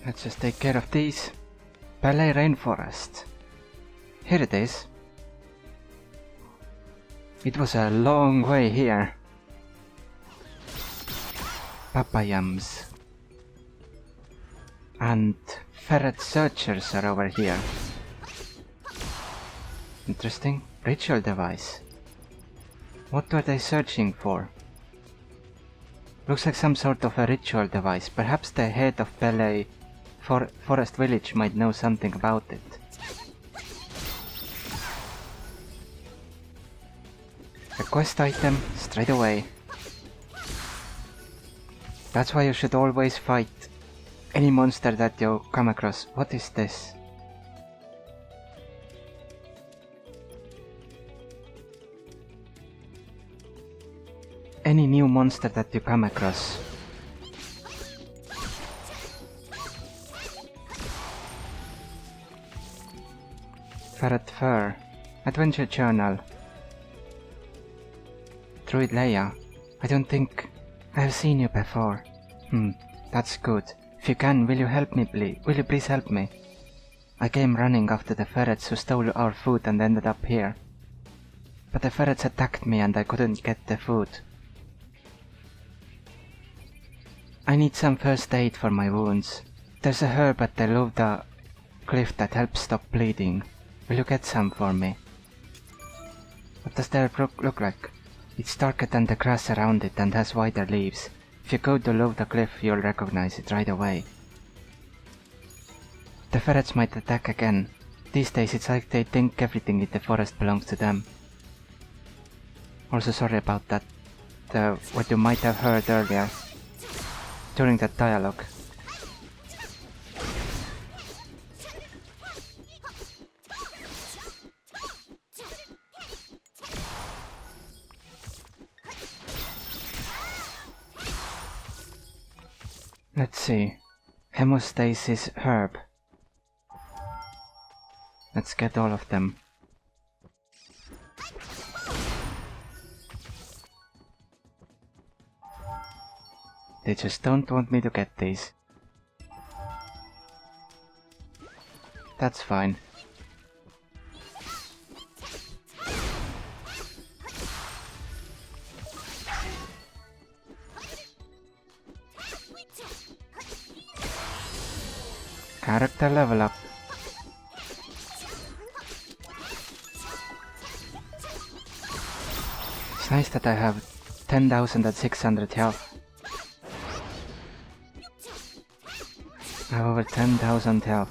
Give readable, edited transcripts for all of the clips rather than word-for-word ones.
Let's just take care of these. Bellai Rainforest. Here it is. It was a long way here. Papayams. And ferret searchers are over here. Interesting. Ritual device. What were they searching for? Looks like some sort of a ritual device. Perhaps the head of Bellai Forest Village might know something about it. A quest item, straight away. That's why you should always fight any monster that you come across. What is this? Any new monster that you come across. Ferret Fur. Adventure Journal. Druid Leia. I don't think I have seen you before. That's good. If you can, will you help me please? Will you please help me? I came running after the ferrets who stole our food and ended up here. But the ferrets attacked me and I couldn't get the food. I need some first aid for my wounds. There's a herb at the Lovda cliff that helps stop bleeding. Will you get some for me? What does the herb look like? It's darker than the grass around it and has wider leaves. If you go below the cliff, you'll recognize it right away. The ferrets might attack again. These days it's like they think everything in the forest belongs to them. Also sorry about that, what you might have heard earlier, during that dialogue. Let's see. Hemostasis herb. Let's get all of them. They just don't want me to get these. That's fine. Character level up. It's nice that I have 10,600 health. I have over 10,000 health.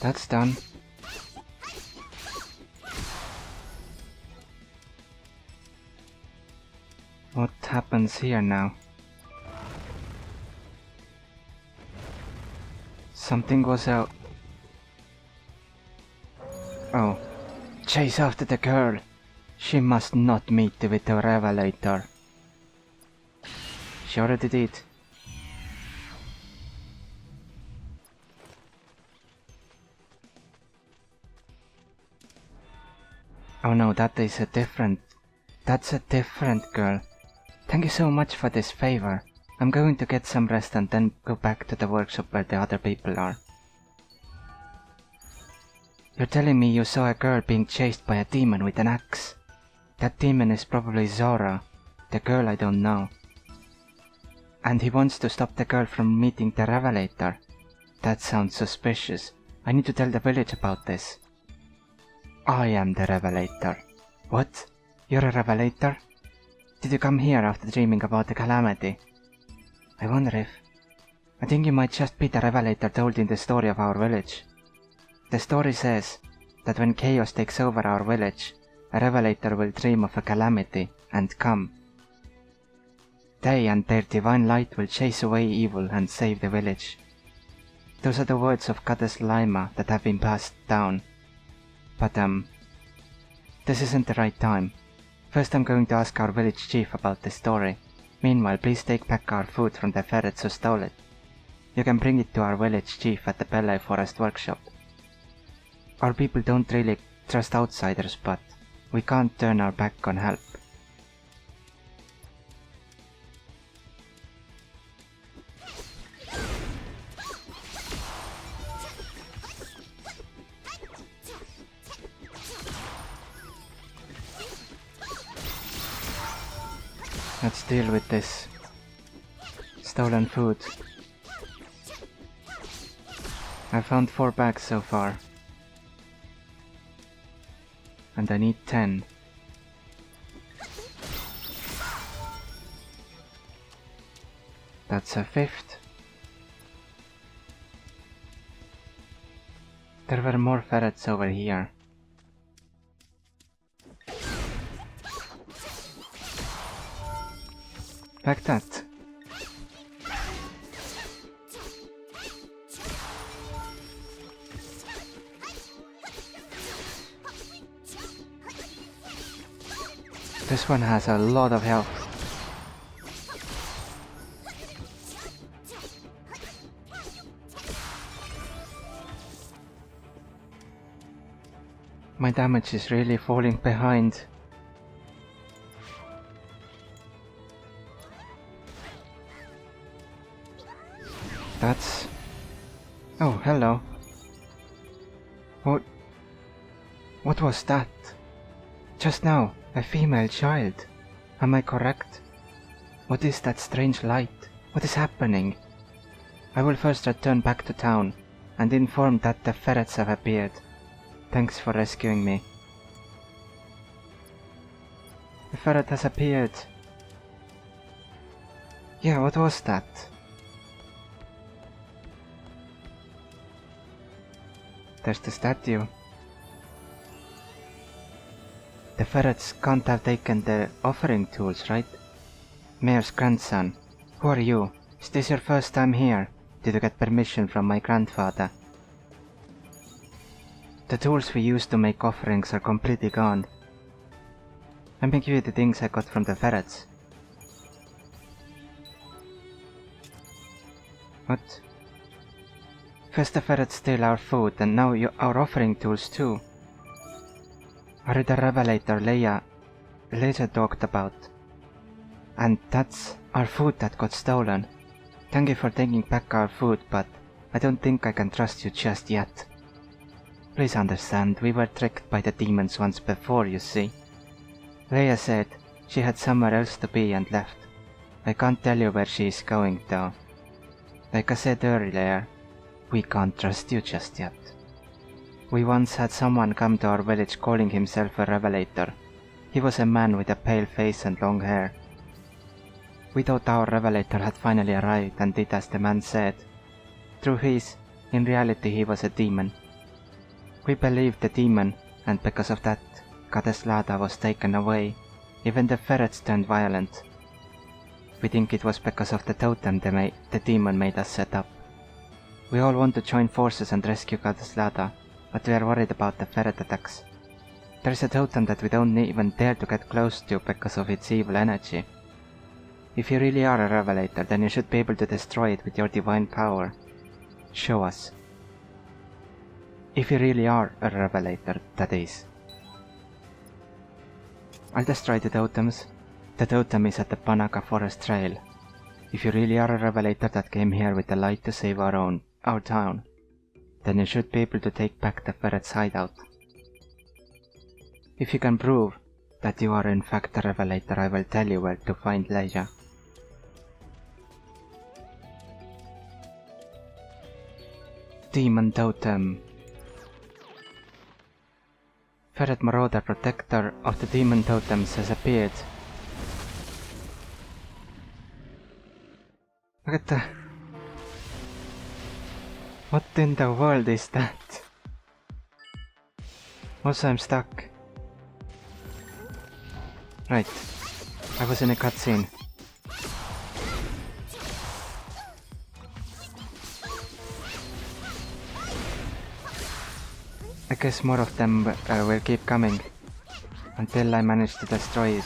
That's done. What happens here now? Something was out. Oh. Chase after the girl. She must not meet with the Revelator. She already did. Oh no, that's a different girl. Thank you so much for this favor. I'm going to get some rest and then go back to the workshop where the other people are. You're telling me you saw a girl being chased by a demon with an axe? That demon is probably Zora, the girl I don't know. And he wants to stop the girl from meeting the Revelator. That sounds suspicious. I need to tell the village about this. I am the Revelator. What? You're a Revelator? Did you come here after dreaming about the calamity? I wonder if... I think you might just be the Revelator told in the story of our village. The story says that when chaos takes over our village, a Revelator will dream of a calamity and come. They and their divine light will chase away evil and save the village. Those are the words of Goddess Lima that have been passed down. But this isn't the right time. First I'm going to ask our village chief about the story. Meanwhile, please take back our food from the ferrets who stole it. You can bring it to our village chief at the Bellai Forest workshop. Our people don't really trust outsiders, but we can't turn our back on help. Let's deal with this. Stolen food. I found 4 bags so far. And I need 10. That's a 5th. There were more ferrets over here. Like that. This one has a lot of health. My damage is really falling behind. That's... Oh, hello. What was that? Just now, a female child. Am I correct? What is that strange light? What is happening? I will first return back to town and inform that the ferrets have appeared. Thanks for rescuing me. The ferret has appeared. Yeah, what was that? There's the statue. The ferrets can't have taken the offering tools, right? Mayor's grandson. Who are you? Is this your first time here? Did you get permission from my grandfather? The tools we used to make offerings are completely gone. Let me give you the things I got from the ferrets. What? First the ferrets steal our food, and now our offering tools too. Are you the revelator Leia talked about? And that's our food that got stolen. Thank you for taking back our food, but I don't think I can trust you just yet. Please understand, we were tricked by the demons once before, you see. Leia said she had somewhere else to be and left. I can't tell you where she is going though. Like I said earlier, we can't trust you just yet. We once had someone come to our village calling himself a revelator. He was a man with a pale face and long hair. We thought our revelator had finally arrived and did as the man said. Truth is, in reality he was a demon. We believed the demon, and because of that, Goddess Lada was taken away. Even the ferrets turned violent. We think it was because of the totem the demon made us set up. We all want to join forces and rescue Goddess Lada, but we are worried about the ferret attacks. There is a totem that we don't even dare to get close to because of its evil energy. If you really are a revelator, then you should be able to destroy it with your divine power. Show us. If you really are a revelator, that is. I'll destroy the totems. The totem is at the Panaka Forest Trail. If you really are a revelator that came here with the light to save our town, then you should be able to take back the ferret's hideout. If you can prove that you are in fact a revelator, I will tell you where to find Leia. Demon Totem. Ferret Marauder, protector of the demon totems, has appeared. Look at the... What in the world is that? Also, I'm stuck. Right. I was in a cutscene. I guess more of them will keep coming until I manage to destroy it.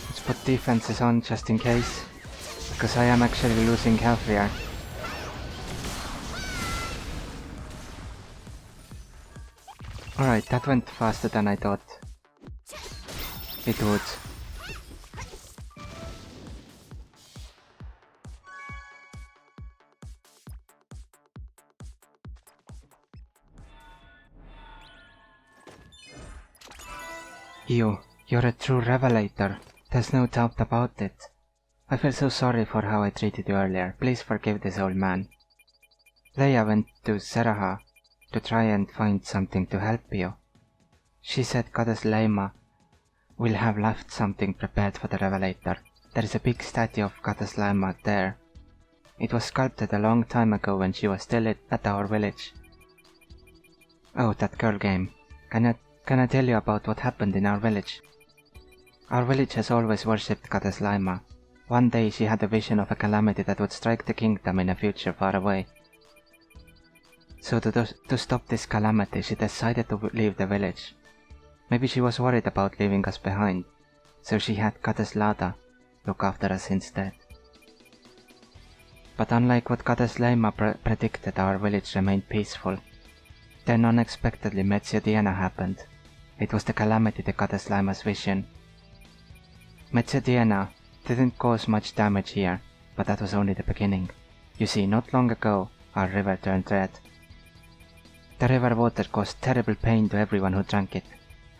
Let's put defenses on just in case, because I am actually losing health here. Alright, that went faster than I thought it would. You're a true revelator. There's no doubt about it. I feel so sorry for how I treated you earlier. Please forgive this old man. Leia went to Seraha to try and find something to help you. She said Goddess Leima will have left something prepared for the Revelator. There is a big statue of Goddess Leima there. It was sculpted a long time ago when she was still at our village. Oh, that girl game. Can I tell you about what happened in our village? Our village has always worshipped Goddess Leima. One day she had a vision of a calamity that would strike the kingdom in a future far away. So to stop this calamity, she decided to leave the village. Maybe she was worried about leaving us behind, so she had Goddess Lada look after us instead. But unlike what Goddess Leima predicted, our village remained peaceful. Then unexpectedly Metzia Diana happened. It was the calamity the Goddess Leima's vision. Metzia Diana didn't cause much damage here, but that was only the beginning. You see, not long ago, our river turned red. The river water caused terrible pain to everyone who drank it,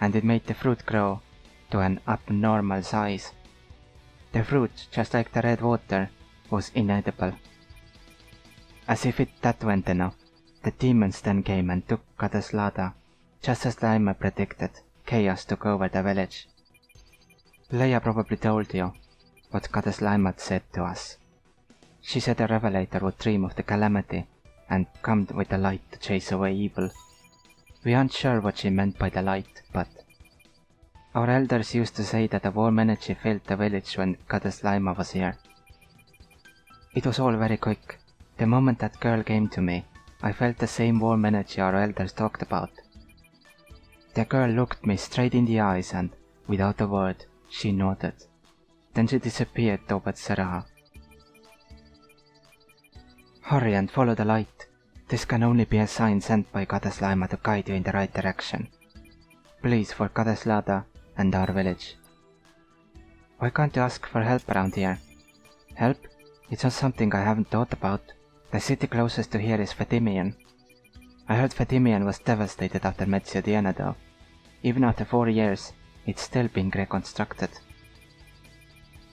and it made the fruit grow to an abnormal size. The fruit, just like the red water, was inedible. As if that went enough, the demons then came and took Goddess Lada. Just as Leima predicted, chaos took over the village. Leia probably told you what Goddess Leima said to us. She said a Revelator would dream of the calamity and come with the light to chase away evil. We aren't sure what she meant by the light, but our elders used to say that a warm energy filled the village when Goddess Leima was here. It was all very quick. The moment that girl came to me, I felt the same warm energy our elders talked about. The girl looked me straight in the eyes and, without a word, she nodded. Then she disappeared towards Seraha. Hurry and follow the light. This can only be a sign sent by Goddess Leima to guide you in the right direction. Please, for Goddess Lada and our village. Why can't you ask for help around here? Help? It's not something I haven't thought about. The city closest to here is Fetimian. I heard Fetimian was devastated after Metzia Diana though. Even after 4 years, it's still being reconstructed.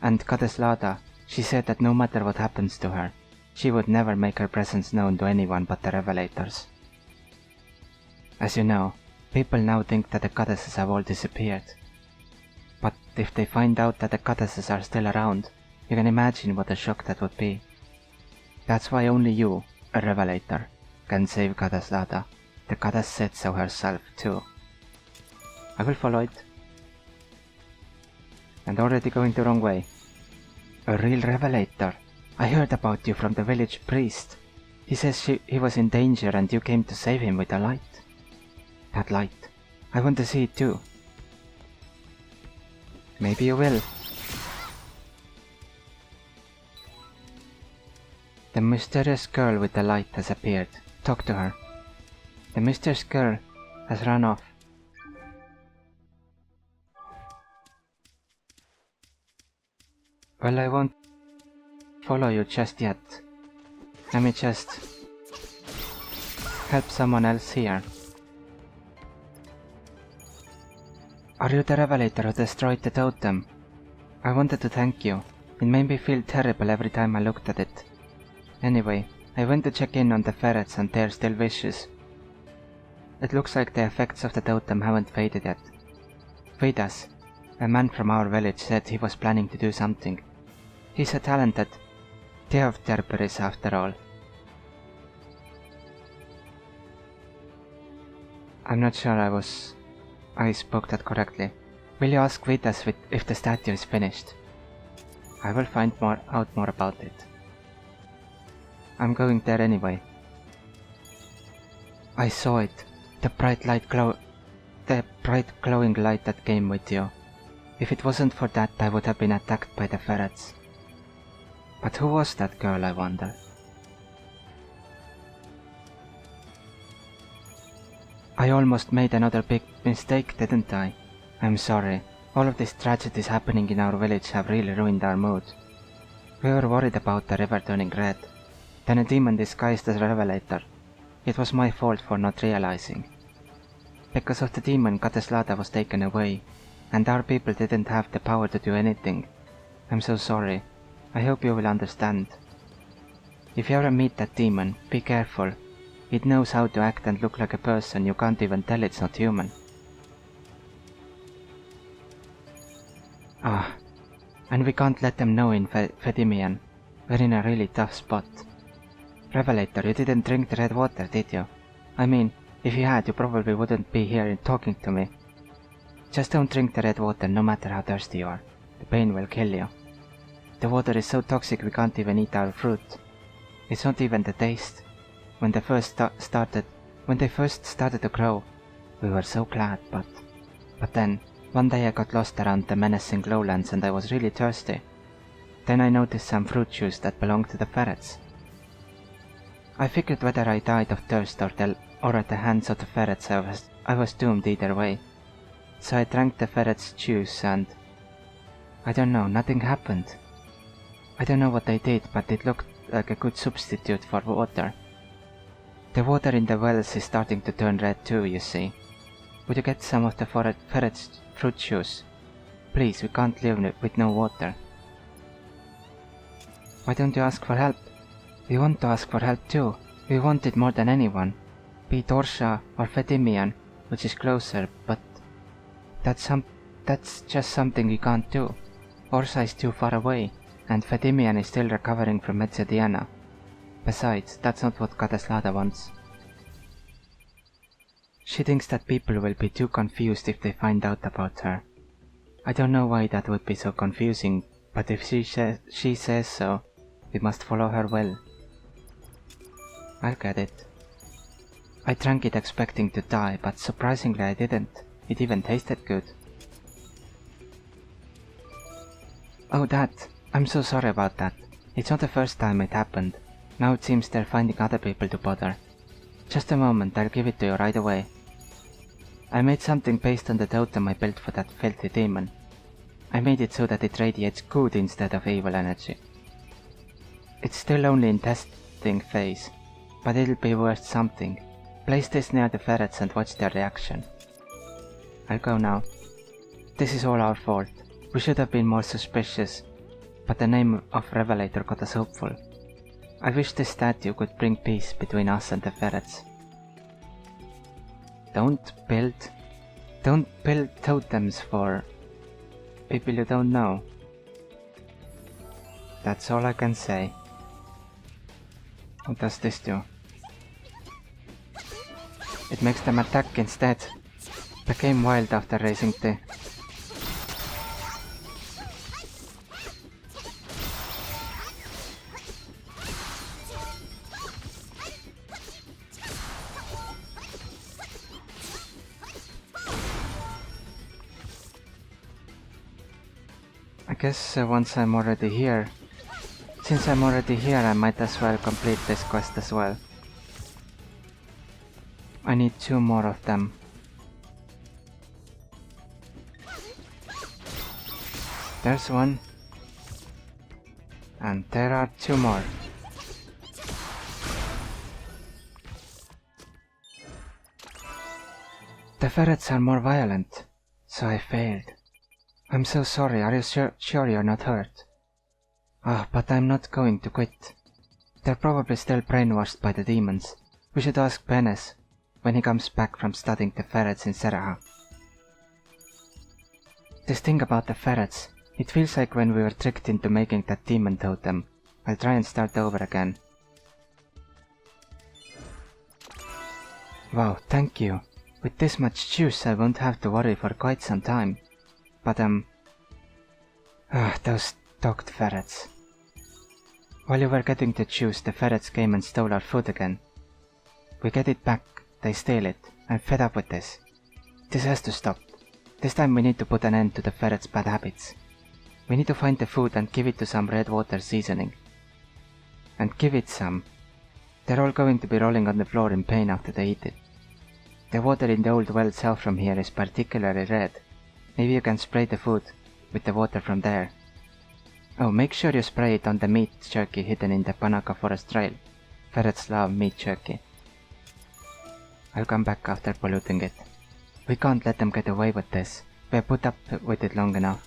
And Goddess Lada, she said that no matter what happens to her, she would never make her presence known to anyone but the Revelators. As you know, people now think that the goddesses have all disappeared. But if they find out that the goddesses are still around, you can imagine what a shock that would be. That's why only you, a Revelator, can save Goddess Lada. The goddess said so herself too. I will follow it. And already going the wrong way. A real Revelator. I heard about you from the village priest. He says he was in danger and you came to save him with a light. That light. I want to see it too. Maybe you will. The mysterious girl with the light has appeared. Talk to her. The mysterious girl has run off. Well, I won't follow you just yet. Let me just help someone else here. Are you the Revelator who destroyed the totem? I wanted to thank you. It made me feel terrible every time I looked at it. Anyway, I went to check in on the ferrets and they're still vicious. It looks like the effects of the totem haven't faded yet. Vidas, a man from our village, said he was planning to do something. He's a talented Teofterberis after all. I'm not sure I spoke that correctly. Will you ask Vidas if the statue is finished? I will find out more about it. I'm going there anyway. I saw it. The bright glowing light that came with you. If it wasn't for that, I would have been attacked by the ferrets. But who was that girl, I wonder? I almost made another big mistake, didn't I? I'm sorry. All of these tragedies happening in our village have really ruined our mood. We were worried about the river turning red. Then a demon disguised as Revelator. It was my fault for not realizing. Because of the demon, Kataslada was taken away, and our people didn't have the power to do anything. I'm so sorry. I hope you will understand. If you ever meet that demon, be careful. It knows how to act and look like a person, you can't even tell it's not human. And we can't let them know in Fedimian. We're in a really tough spot. Revelator, you didn't drink the red water, did you? I mean, if you had, you probably wouldn't be here talking to me. Just don't drink the red water no matter how thirsty you are. The pain will kill you. The water is so toxic we can't even eat our fruit. It's not even the taste. When they first started to grow, we were so glad, but then, one day I got lost around the menacing lowlands and I was really thirsty. Then I noticed some fruit juice that belonged to the ferrets. I figured whether I died of thirst or at the hands of the ferrets, I was doomed either way. So I drank the ferret's juice and... I don't know, nothing happened. I don't know what I did, but it looked like a good substitute for water. The water in the wells is starting to turn red too, you see. Would you get some of the ferret's fruit juice? Please, we can't live with no water. Why don't you ask for help? We want to ask for help too. We want it more than anyone. Be it Orsha or Fedimian, which is closer, but that's just something we can't do. Orsha is too far away, and Fedimian is still recovering from Metsediana. Besides, that's not what Kataslada wants. She thinks that people will be too confused if they find out about her. I don't know why that would be so confusing, but if she says so, we must follow her well. I'll get it. I drank it expecting to die, but surprisingly I didn't. It even tasted good. Oh, that. I'm so sorry about that. It's not the first time it happened. Now it seems they're finding other people to bother. Just a moment, I'll give it to you right away. I made something based on the totem I built for that filthy demon. I made it so that it radiates good instead of evil energy. It's still only in testing phase, but it'll be worth something. Place this near the ferrets and watch their reaction. I'll go now. This is all our fault. We should have been more suspicious, but the name of Revelator got us hopeful. I wish this statue could bring peace between us and the ferrets. Don't build totems for people you don't know. That's all I can say. What does this do? It makes them attack instead. Became wild after raising the... I guess once I'm already here... Since I'm already here, I might as well complete this quest as well. I need 2 more of them. There's one. And there are 2 more. The ferrets are more violent, so I failed. I'm so sorry, are you sure you're not hurt? But I'm not going to quit. They're probably still brainwashed by the demons. We should ask Benes when he comes back from studying the ferrets in Seraha. This thing about the ferrets, it feels like when we were tricked into making that demon totem. I'll try and start over again. Wow, thank you. With this much juice I won't have to worry for quite some time. But those dogged ferrets. While you were getting the juice, the ferrets came and stole our food again. We get it back, they steal it. I'm fed up with this. This has to stop. This time we need to put an end to the ferrets' bad habits. We need to find the food and give it to some red water seasoning. And give it some. They're all going to be rolling on the floor in pain after they eat it. The water in the old well south from here is particularly red. Maybe you can spray the food with the water from there. Oh, make sure you spray it on the meat jerky hidden in the Banaka Forest Trail. Ferrets love meat jerky. I'll come back after polluting it. We can't let them get away with this. We have put up with it long enough.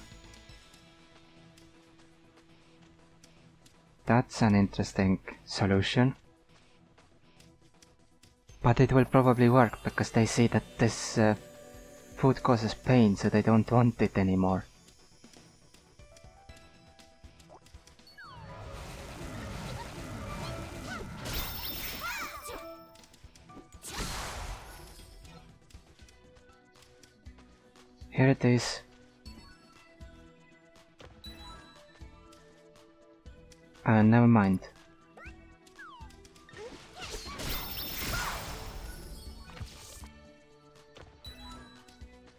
That's an interesting solution. But it will probably work because they see that this food causes pain, so they don't want it anymore. Here it is. Never mind.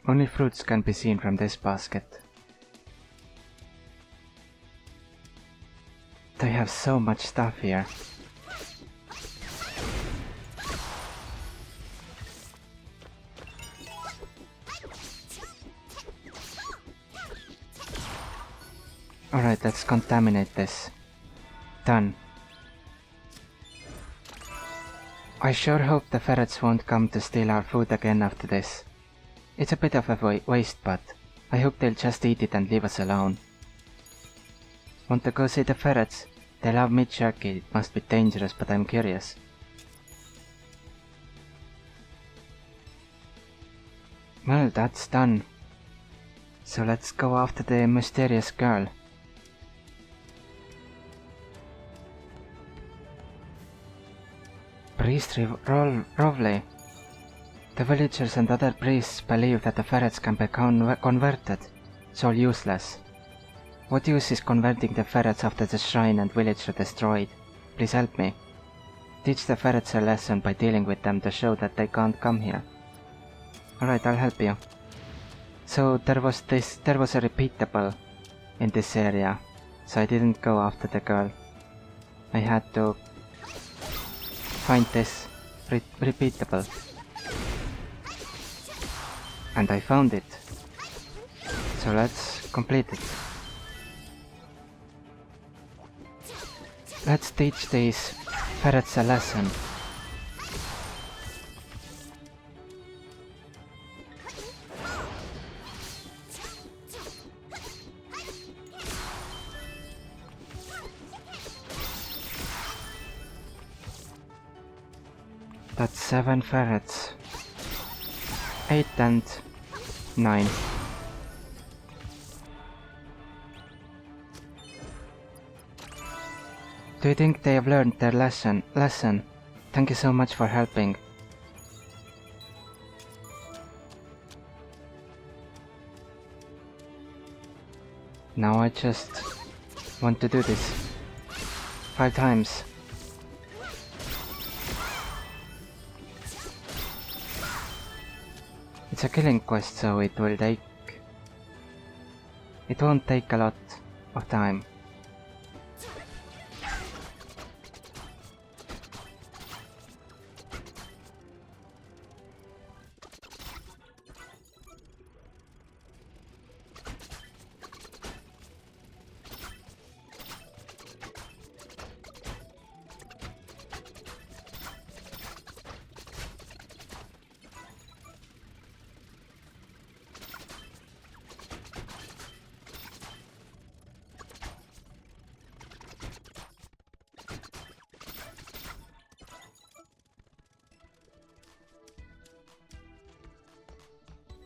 Only fruits can be seen from this basket. They have so much stuff here. Alright, let's contaminate this. Done. I sure hope the ferrets won't come to steal our food again after this. It's a bit of a waste, but I hope they'll just eat it and leave us alone. Want to go see the ferrets? They love meat jerky. It must be dangerous, but I'm curious. Well, that's done. So let's go after the mysterious girl. Priest Rovley. The villagers and other priests believe that the ferrets can be converted. It's all useless. What use is converting the ferrets after the shrine and village are destroyed? Please help me. Teach the ferrets a lesson by dealing with them to show that they can't come here. Alright, I'll help you. So there was a repeatable in this area, so I didn't go after the girl. I had to find this repeatable. And I found it. So let's complete it. Let's teach these ferrets a lesson. That's 7 ferrets. 8 and 9. Do you think they have learned their lesson? Thank you so much for helping. Now I just want to do this 5 times. It's a killing quest, so it won't take a lot of time.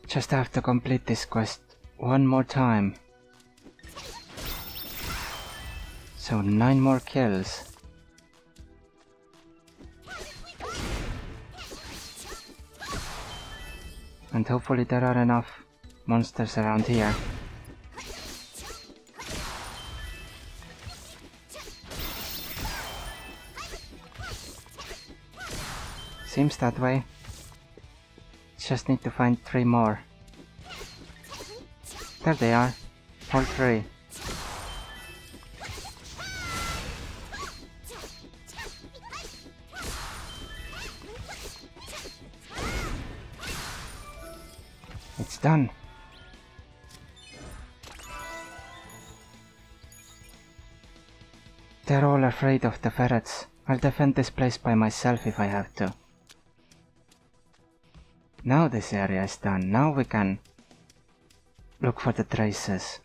Just have to complete this quest one more time. So 9 more kills. And hopefully there are enough monsters around here. Seems that way. Just need to find 3 more. There they are. All 3. done. They're all afraid of the ferrets. I'll defend this place by myself if I have to. Now this area is done. Now we can look for the traces.